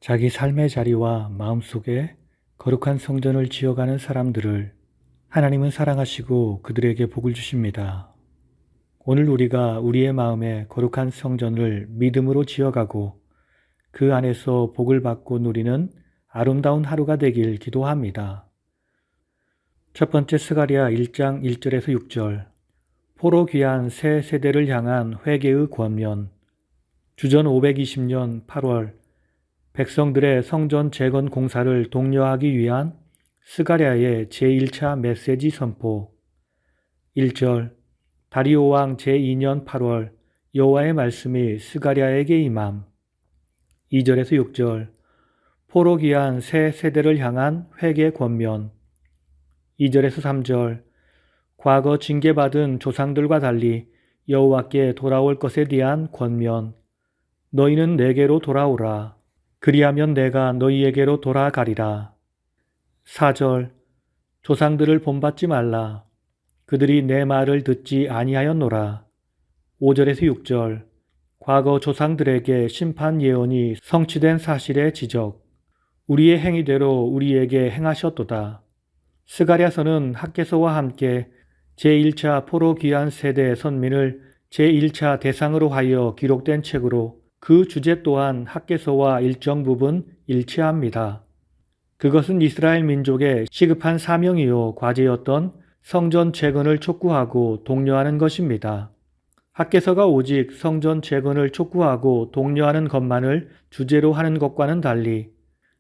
자기 삶의 자리와 마음속에 거룩한 성전을 지어가는 사람들을 하나님은 사랑하시고 그들에게 복을 주십니다. 오늘 우리가 우리의 마음에 거룩한 성전을 믿음으로 지어가고 그 안에서 복을 받고 누리는 아름다운 하루가 되길 기도합니다. 첫 번째 스가랴 1장 1절에서 6절. 포로 귀한 새 세대를 향한 회개의 권면. 주전 520년 8월 백성들의 성전 재건 공사를 독려하기 위한 스가랴의 제1차 메시지 선포. 1절. 다리오 왕 제2년 8월 여호와의 말씀이 스가랴에게 임함. 2절에서 6절. 포로 귀한 새 세대를 향한 회개 권면. 2절에서 3절. 과거 징계받은 조상들과 달리 여호와께 돌아올 것에 대한 권면. 너희는 내게로 돌아오라. 그리하면 내가 너희에게로 돌아가리라. 4절. 조상들을 본받지 말라. 그들이 내 말을 듣지 아니하였노라. 5절에서 6절. 과거 조상들에게 심판 예언이 성취된 사실의 지적. 우리의 행위대로 우리에게 행하셨도다. 스가랴서는 학개서와 함께 제1차 포로 귀한 세대 선민을 제1차 대상으로 하여 기록된 책으로 그 주제 또한 학개서와 일정 부분 일치합니다. 그것은 이스라엘 민족의 시급한 사명이요 과제였던 성전 재건을 촉구하고 독려하는 것입니다. 학개서가 오직 성전 재건을 촉구하고 독려하는 것만을 주제로 하는 것과는 달리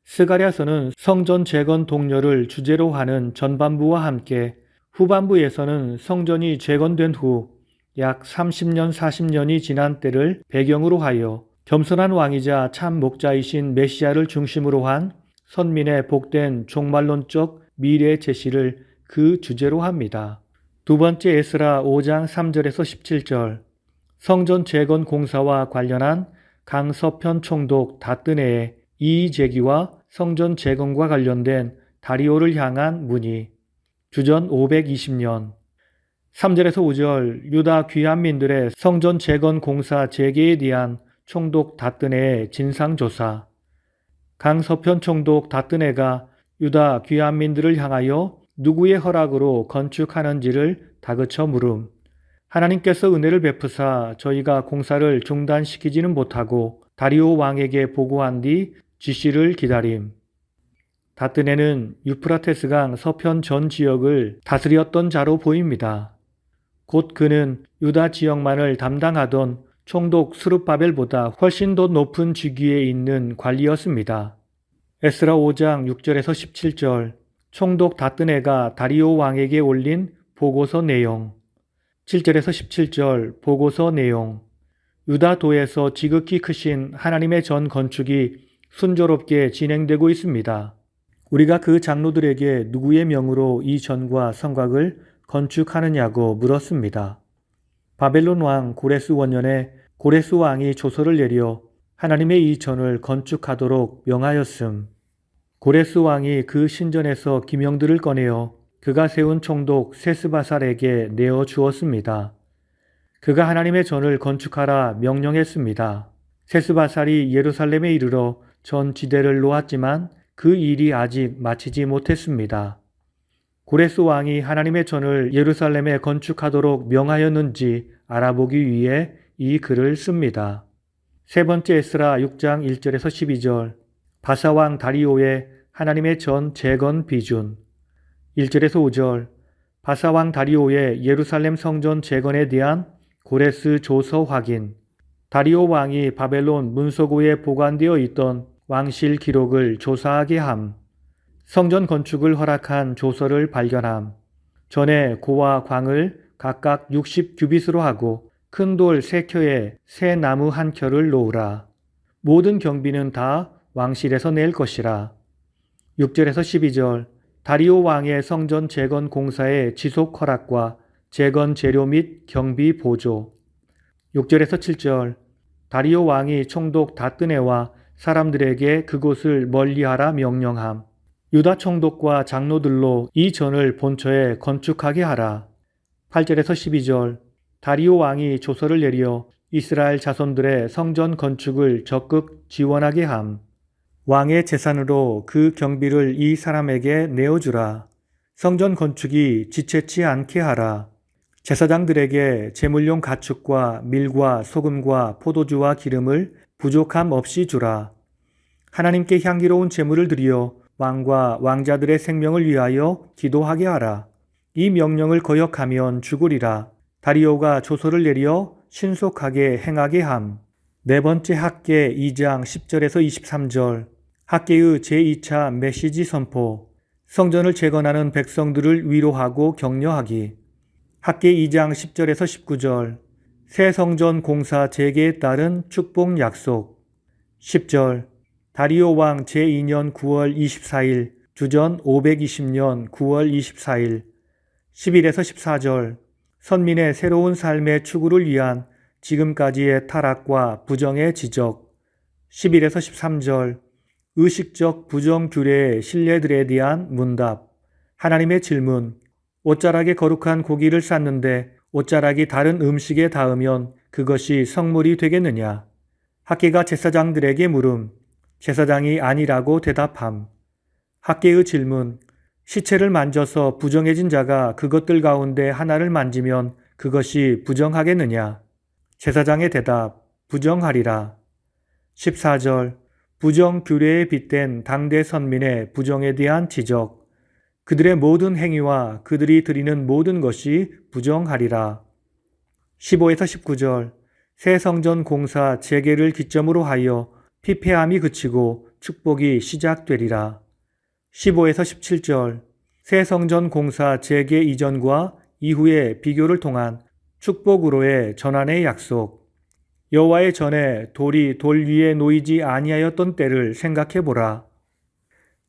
스가랴서는 성전 재건 독려를 주제로 하는 전반부와 함께 후반부에서는 성전이 재건된 후 약 30년 40년이 지난 때를 배경으로 하여 겸손한 왕이자 참 목자이신 메시아를 중심으로 한 선민의 복된 종말론적 미래 제시를 그 주제로 합니다. 두 번째 에스라 5장 3절에서 17절. 성전 재건 공사와 관련한 강서편 총독 다뜨네의 이의 제기와 성전 재건과 관련된 다리오를 향한 문의. 주전 520년. 3절에서 5절. 유다 귀환민들의 성전 재건 공사 재개에 대한 총독 다뜨네의 진상조사. 강서편 총독 다뜨네가 유다 귀환민들을 향하여 누구의 허락으로 건축하는지를 다그쳐 물음. 하나님께서 은혜를 베푸사 저희가 공사를 중단시키지는 못하고 다리오 왕에게 보고한 뒤 지시를 기다림. 다뜨네는 유프라테스강 서편 전 지역을 다스렸던 자로 보입니다. 곧 그는 유다 지역만을 담당하던 총독 스룹바벨보다 훨씬 더 높은 직위에 있는 관리였습니다. 에스라 5장 6절에서 17절. 총독 다뜨네가 다리오 왕에게 올린 보고서 내용. 7절에서 17절 보고서 내용. 유다도에서 지극히 크신 하나님의 전 건축이 순조롭게 진행되고 있습니다. 우리가 그 장로들에게 누구의 명으로 이 전과 성곽을 건축하느냐고 물었습니다. 바벨론 왕 고레스 원년에 고레스 왕이 조서를 내려 하나님의 이 전을 건축하도록 명하였음. 고레스 왕이 그 신전에서 기명들을 꺼내어 그가 세운 총독 세스바살에게 내어 주었습니다. 그가 하나님의 전을 건축하라 명령했습니다. 세스바살이 예루살렘에 이르러 전 지대를 놓았지만 그 일이 아직 마치지 못했습니다. 고레스 왕이 하나님의 전을 예루살렘에 건축하도록 명하였는지 알아보기 위해 이 글을 씁니다. 세 번째 에스라 6장 1절에서 12절. 바사왕 다리오의 하나님의 전 재건 비준. 1절에서 5절. 바사왕 다리오의 예루살렘 성전 재건에 대한 고레스 조서 확인. 다리오 왕이 바벨론 문서고에 보관되어 있던 왕실 기록을 조사하게 함. 성전 건축을 허락한 조서를 발견함. 전에 고와 광을 각각 60규빗으로 하고 큰 돌 3켜에 새 나무 1켜를 놓으라. 모든 경비는 다 왕실에서 낼 것이라. 6절에서 12절. 다리오 왕의 성전 재건 공사의 지속 허락과 재건 재료 및 경비 보조. 6절에서 7절. 다리오 왕이 총독 다뜨네와 사람들에게 그곳을 멀리하라 명령함. 유다 총독과 장로들로 이 전을 본처에 건축하게 하라. 8절에서 12절. 다리오 왕이 조서를 내려 이스라엘 자손들의 성전 건축을 적극 지원하게 함. 왕의 재산으로 그 경비를 이 사람에게 내어주라. 성전 건축이 지체치 않게 하라. 제사장들에게 제물용 가축과 밀과 소금과 포도주와 기름을 부족함 없이 주라. 하나님께 향기로운 제물을 드리어 왕과 왕자들의 생명을 위하여 기도하게 하라. 이 명령을 거역하면 죽으리라. 다리오가 조서를 내려 신속하게 행하게 함. 네 번째 학계 2장 10절에서 23절. 학계의 제2차 메시지 선포. 성전을 재건하는 백성들을 위로하고 격려하기. 학계 2장 10절에서 19절. 새 성전 공사 재개에 따른 축복 약속. 10절. 다리오 왕 제2년 9월 24일, 주전 520년 9월 24일. 11에서 14절. 선민의 새로운 삶의 추구를 위한 지금까지의 타락과 부정의 지적. 11에서 13절. 의식적 부정 규례의 신뢰들에 대한 문답. 하나님의 질문. 옷자락에 거룩한 고기를 쌌는데 옷자락이 다른 음식에 닿으면 그것이 성물이 되겠느냐? 학계가 제사장들에게 물음. 제사장이 아니라고 대답함. 학계의 질문. 시체를 만져서 부정해진 자가 그것들 가운데 하나를 만지면 그것이 부정하겠느냐? 제사장의 대답. 부정하리라. 14절. 부정 규례에 빗댄 당대 선민의 부정에 대한 지적. 그들의 모든 행위와 그들이 드리는 모든 것이 부정하리라. 15에서 19절. 새 성전 공사 재개를 기점으로 하여 피폐함이 그치고 축복이 시작되리라. 15에서 17절. 새 성전 공사 재개 이전과 이후의 비교를 통한 축복으로의 전환의 약속. 여호와의 전에 돌이 돌 위에 놓이지 아니하였던 때를 생각해보라.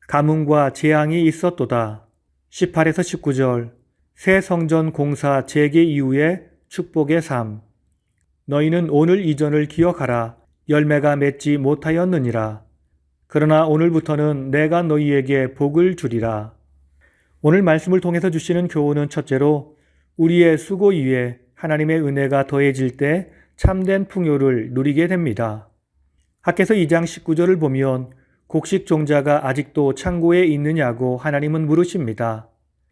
가뭄과 재앙이 있었도다. 18에서 19절. 새 성전 공사 재개 이후의 축복의 삶. 너희는 오늘 이전을 기억하라. 열매가 맺지 못하였느니라. 그러나 오늘부터는 내가 너희에게 복을 주리라. 오늘 말씀을 통해서 주시는 교훈은 첫째로 우리의 수고 위에 하나님의 은혜가 더해질 때 참된 풍요를 누리게 됩니다. 학개서 2장 19절을 보면 곡식 종자가 아직도 창고에 있느냐고 하나님은 물으십니다.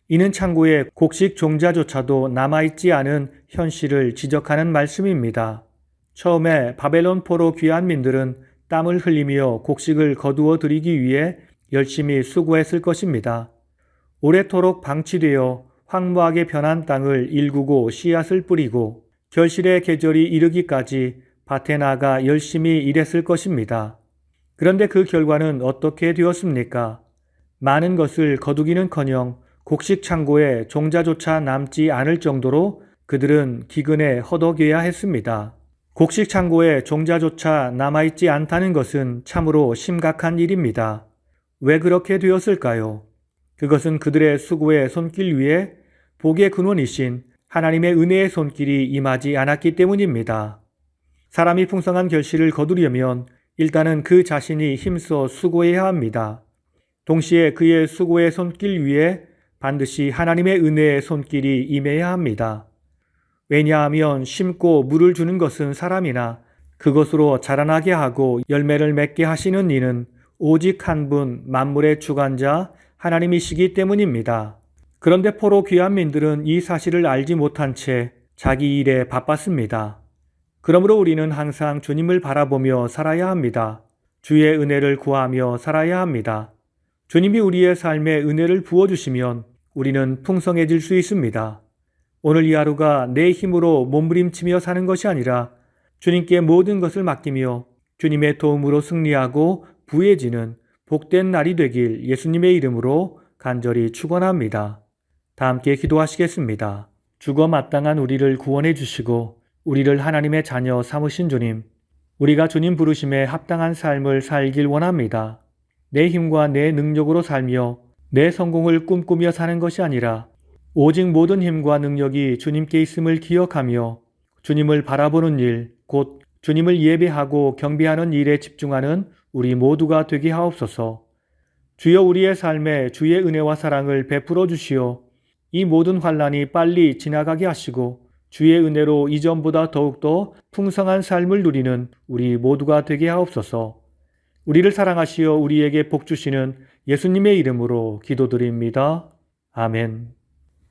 이는 창고에 곡식 종자조차도 남아있지 않은 현실을 지적하는 말씀입니다. 처음에 바벨론 포로 귀한 민들은 땀을 흘리며 곡식을 거두어 들이기 위해 열심히 수고했을 것입니다. 오래도록 방치되어 황무하게 변한 땅을 일구고 씨앗을 뿌리고 결실의 계절이 이르기까지 밭에 나가 열심히 일했을 것입니다. 그런데 그 결과는 어떻게 되었습니까? 많은 것을 거두기는커녕 곡식 창고에 종자조차 남지 않을 정도로 그들은 기근에 허덕여야 했습니다. 곡식 창고에 종자조차 남아있지 않다는 것은 참으로 심각한 일입니다. 왜 그렇게 되었을까요? 그것은 그들의 수고의 손길 위에 복의 근원이신 하나님의 은혜의 손길이 임하지 않았기 때문입니다. 사람이 풍성한 결실을 거두려면 일단은 그 자신이 힘써 수고해야 합니다. 동시에 그의 수고의 손길 위에 반드시 하나님의 은혜의 손길이 임해야 합니다. 왜냐하면 심고 물을 주는 것은 사람이나 그것으로 자라나게 하고 열매를 맺게 하시는 이는 오직 한 분 만물의 주관자 하나님이시기 때문입니다. 그런데 포로 귀한 민들은 이 사실을 알지 못한 채 자기 일에 바빴습니다. 그러므로 우리는 항상 주님을 바라보며 살아야 합니다. 주의 은혜를 구하며 살아야 합니다. 주님이 우리의 삶에 은혜를 부어주시면 우리는 풍성해질 수 있습니다. 오늘 이 하루가 내 힘으로 몸부림치며 사는 것이 아니라 주님께 모든 것을 맡기며 주님의 도움으로 승리하고 부해지는 복된 날이 되길 예수님의 이름으로 간절히 축원합니다. 다 함께 기도하시겠습니다. 죽어 마땅한 우리를 구원해 주시고 우리를 하나님의 자녀 삼으신 주님, 우리가 주님 부르심에 합당한 삶을 살길 원합니다. 내 힘과 내 능력으로 살며 내 성공을 꿈꾸며 사는 것이 아니라 오직 모든 힘과 능력이 주님께 있음을 기억하며 주님을 바라보는 일, 곧 주님을 예배하고 경배하는 일에 집중하는 우리 모두가 되게 하옵소서. 주여 우리의 삶에 주의 은혜와 사랑을 베풀어 주시어 이 모든 환난이 빨리 지나가게 하시고 주의 은혜로 이전보다 더욱더 풍성한 삶을 누리는 우리 모두가 되게 하옵소서. 우리를 사랑하시어 우리에게 복 주시는 예수님의 이름으로 기도드립니다. 아멘.